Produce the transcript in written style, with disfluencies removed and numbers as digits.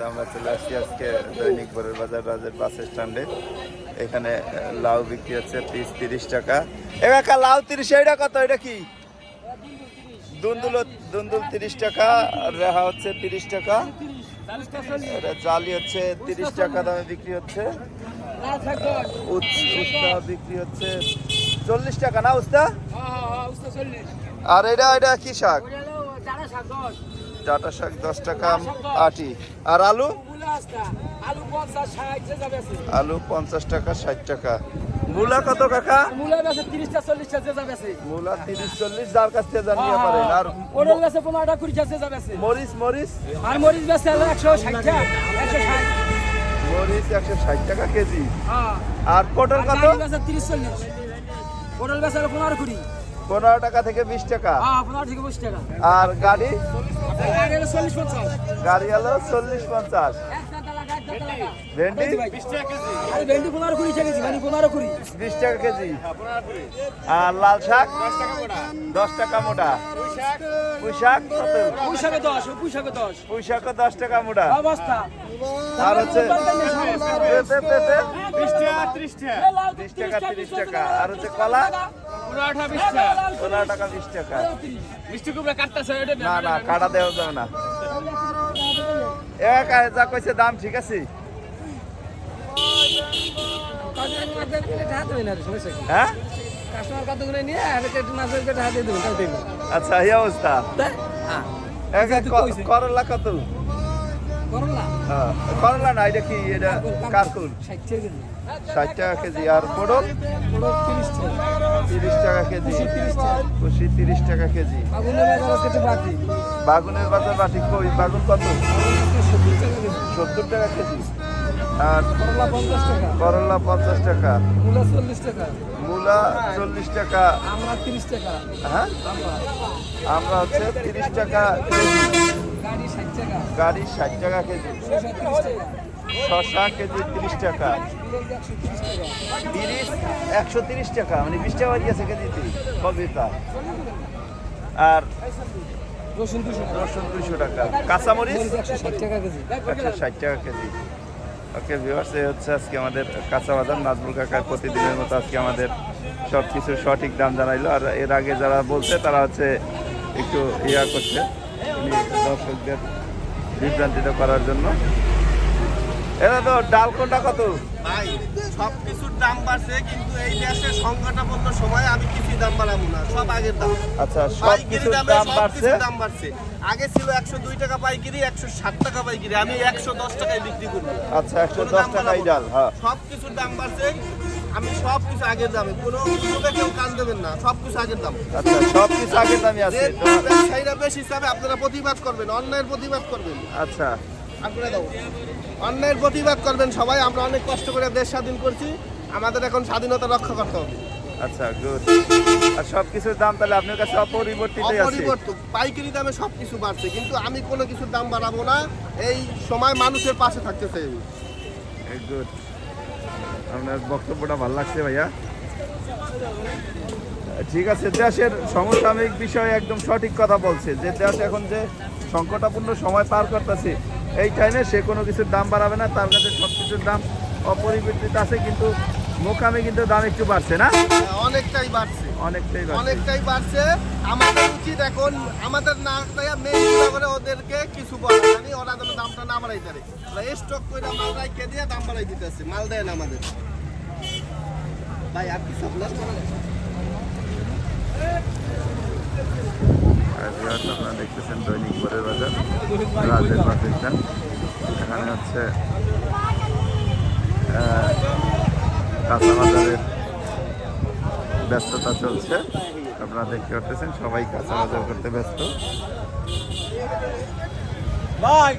আমরা চলে আসছি আজকে দৈনিক ভোরের বাজার রাজের বাস স্ট্যান্ডে। এখানে লাউ বিক্রি হচ্ছে পিস 30 টাকা। একা লাউ 30, এইটা কত? এটা কি দুন্দুল? দুন্দুল 30 টাকা, রেহা হচ্ছে 30 টাকা, এটা জালি হচ্ছে 30 টাকা দামে বিক্রি হচ্ছে। উস্তা বিক্রি হচ্ছে 40 টাকা না উস্তা? আর এটা কি শাক? ডাটা শাক 10 টাকা আটি। আর আলু? আলু 50 টাকা 60 টাকা। মূলা কত কাকা? মূলা বেচে 30টা 40টা যে যাবে আছে। মূলা 30 40 যার কাছ থেকে জানিয়ে পারেন। আর ওরেল বেচে 15টা 20টা যে যাবে আছে। মরিচ মরিচ আর মরিচ বেচে 160 টা 160। মরিচ 160 টাকা কেজি। হ্যাঁ। আর পটল কত? বেচে 30 40। পটল বেচে 15 20। 15 টাকা থেকে 20 টাকা। হ্যাঁ 15 থেকে 20 টাকা। আর গাড়ি? গাড়ি 40 50। গাড়ি হলো 40 50। ভেন্ডি 20 টাকা কেজি। আরে ভেন্ডি 15 20 টাকা কেজি, মানে 15 20। 20 টাকা কেজি। আর লাল শাক 10 টাকা মোটা। পুঁই শাক কত? পুঁই শাকে 10, পুঁই শাকে 10। পুঁই শাক 10 টাকা মোটা। অবস্থা। আর হচ্ছে পেঁপে পেঁপে 20 টাকা 30 টাকা। 20 টাকা 30 টাকা। আর হচ্ছে কলা 15টা 20 টাকা। 15 টাকা 20 টাকা। মিষ্টি কুমড়া কাটতাছে ওটা না না কাটা দেওয়া যাবে না। একা যা কইছে দাম ঠিক আছে। হ্যাঁ কাস্টমার কতগুলো নিয়ে আর একটু মাছের কেটে হাতে দেবেন তাও দেবেন। আচ্ছা এই অবস্থা। হ্যাঁ একা করলা কত? করলা হ্যাঁ করলা না, এটা কি? এটা কারকুল 60 টাকা কেজি। 60 টাকা কেজি। আর পটল 30 টাকা। 30 টাকা কেজি। 30 টাকা। খুশি 30 টাকা কেজি। আগুনের বাজার আজকে একটু বাড়তি। বাগুনের বাজার বাটি কই? বাগুন কত? 70 টাকা কেজি। 70 টাকা কেজি। আর করলা 50 টাকা। করলা 50 টাকা। মূলা 40 টাকা। মূলা 40 টাকা। আমরা 30 টাকা। হ্যাঁ আমরা হচ্ছে 30 টাকা কেজি। গাড়ি 60 টাকা। গাড়ি 60 টাকা কেজি। শসা 30 টাকা। শসা কেজি 30 টাকা। বিলেজ 30 130 টাকা। 130 টাকা, মানে 20 টাকা বাড়ি আছে কেজিতে কবিতা। আর রসুন 200 টাকা। রসুন 200 টাকা। কাঁচামরিচ 160 টাকা কেজি। 160 টাকা কেজি। ওকে ভিউয়ার্স, এই হচ্ছে আজকে আমাদের কাঁচা বাজার। নাজমুল কাকার প্রতিদিনের মতো আজকে আমাদের সব কিছুর সঠিক দাম জানাইলো। আর এর আগে যারা বলছে তারা হচ্ছে একটু ইয়া করছে, উনি দর্শকদের বিভ্রান্তিত করার জন্য। এটা তো ডাল কোনটা কত? ভাই সব কিছুর দাম বাড়ছে, কিন্তু এই দেশের সংকটাপন্ন সময়ে আমি কিছু দাম বাড়াবো না, সব আগের দাম। আচ্ছা সব পাইকারি কিছুর দামে দাম সব বাড়ছে। কিছুর দাম বাড়ছে। আগে ছিল 102 টাকা পাইকারি, 160 টাকা পাইকারি, আমি 110 টাকায় বিক্রি করবো। আচ্ছা 110 টাকাই ডাল। হ্যাঁ সব কিছুর দাম বাড়ছে, আমি সব কিছু আগের দামে, কোনো কিছুতে কেউ কান দেবেন না, সব কিছু আগের দাম। আচ্ছা সব কিছু আগের দামই আছে। যে ব্যবসায়ীরা বেশি হিসাবে আপনারা প্রতিবাদ করবেন, অন্যায়ের প্রতিবাদ করবেন। আচ্ছা আপনারা দাও অন্যায়ের প্রতিবাদ করবেন সবাই। আমরা অনেক কষ্ট করে দেশ স্বাধীন করছি, আমাদের এখন স্বাধীনতা রক্ষা করতে হবে। আচ্ছা গুড। আর সব কিছুর দাম তাহলে আপনার কাছে অপরিবর্তিতই আছে? অপরিবর্তিত, পাইকারি দামে সবকিছু বাড়ছে, কিন্তু আমি কোনো কিছুর দাম বাড়াবো না। এই সময় মানুষের পাশে থাকতে চাই আমি। গুড, আপনার বক্তব্যটা ভালো লাগছে ভাইয়া। ঠিক আছে, দেশের সমসাময়িক বিষয়ে একদম সঠিক কথা বলছে, যে দেশ এখন যে সংকটাপূর্ণ সময় পার করতেছে, এই টাইমে সে কোনো কিছুর দাম বাড়াবে না, তার কাছে সব কিছুর দাম অপরিবর্তিত আছে। কিন্তু মোকামে কিন্তু দাম একটু বাড়ছে না? অনেকটাই বাড়ছে, অনেকটাই বাড়ছে। অনেকটাই বাড়ছে। আমাদের উচিত এখন আমাদের না মেন করে ওদেরকে কিছু বলা, আমি ওরা যেন দামটা না বাড়াই পারে। ওরা স্টক করে মাল রাখে দিয়ে দাম বাড়াই দিতেছে, মাল দেয় না আমাদের। ভাই আর কি সব আপনারা দেখতেছেন দৈনিক ভোরের বাজার রাজের পাকিস্তান। এখানে হচ্ছে কাঁচা বাজারের ব্যস্ততা চলছে। আপনারা দেখতে পাচ্ছেন সবাই কাঁচা বাজার করতে ব্যস্ত। ভাই